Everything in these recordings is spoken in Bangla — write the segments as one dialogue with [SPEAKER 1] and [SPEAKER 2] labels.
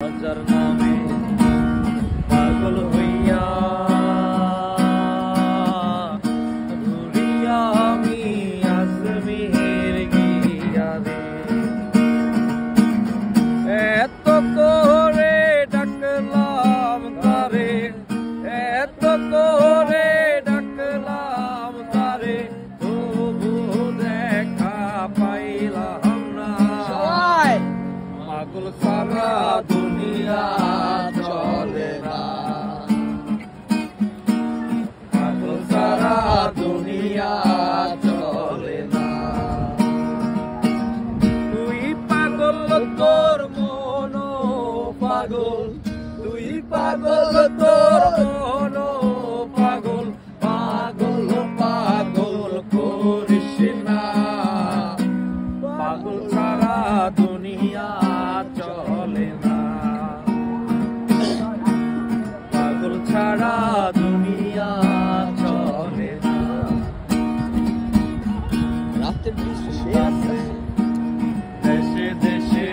[SPEAKER 1] হাজার নামে পাগল হইয়া ঘুরিয়া আমি আজমির গিয়া রে। এত করে ডাকলাম তারে, এত করে ডাকলাম তারে, তবু দেখা পাইলাম না। পাগল সারা দুনিয়া চলে না, পাগল সারা দুনিয়া চলে না। তুই পাগল তোর মন পাগল, তুই পাগল তোর মন পাগল, পাগল পাগল করিস না। পাগল সারা দুনিয়া চলে না, পাগল ছাড়া দুনিয়া চলে না।
[SPEAKER 2] রাতের দৃশ্য সে আছে
[SPEAKER 1] দেশে দেশে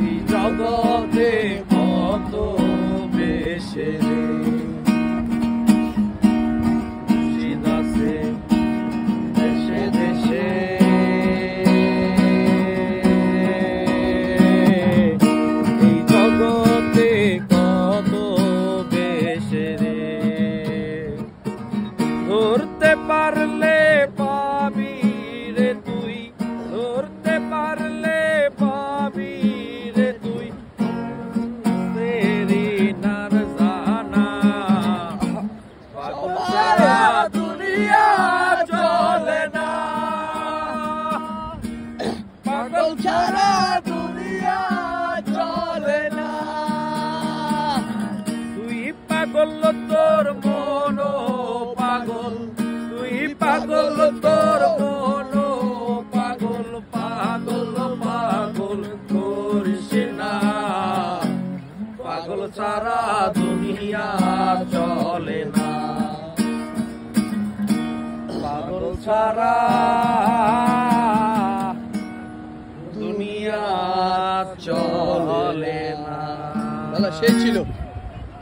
[SPEAKER 1] এই জগতে কত বেশে রে মুর্শিদ আছে। দেশে দেশে এই জগতে কত বেশে রে। ধরতে পারলে পাবি রে তুই, ধরতে পারলে পাবি রে তুই, তেরি নার জানা। পাগল সারা দুনিয়া চলে না, পাগল ছাড়া দুনিয়া চলে না। তুই পাগল তোর মন পাগল, তুই পাগল তোর মন পাগল, পাগল পাগল করিস না। পাগল সারা দুনিয়া চলে না, পাগল সারা দুনিয়া চলে না।
[SPEAKER 2] সে ছিল।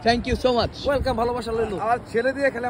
[SPEAKER 2] Thank you so much.
[SPEAKER 1] Welcome, ভালোবাসা লইলো।
[SPEAKER 2] আমার ছেলে দিয়ে খেলে